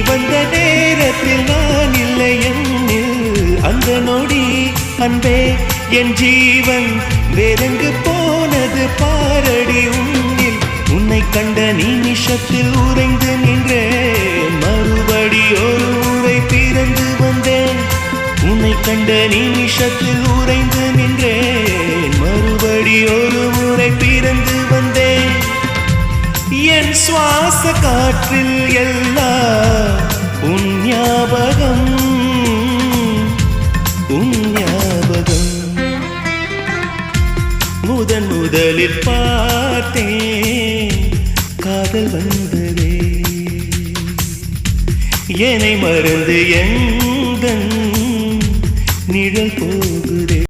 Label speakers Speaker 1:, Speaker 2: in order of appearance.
Speaker 1: வந்த நேரத்தில் நான் இல்லை என்னில் அந்த நொடி அன்பே என் ஜீவன் வேறெங்கு போனது பாரடி உன்னில் உன்னை கண்ட நிமிஷத்தில் உறைந்து நின்றேன் மறுபடி ஒரு முறை பிறந்து வந்தேன் உன்னை கண்ட நிமிஷத்தில் உறைந்து நின்றேன் மறுபடி ஒரு முறை பிறந்து வந்தேன் என் சுவாச காற்றில் எல்லாம் உன் ஞாபகம் உன் ஞாபகம் முதலில் பார்த்தேன் காதல் வந்ததே என்னை மறந்து எந்தன் நிழல் போ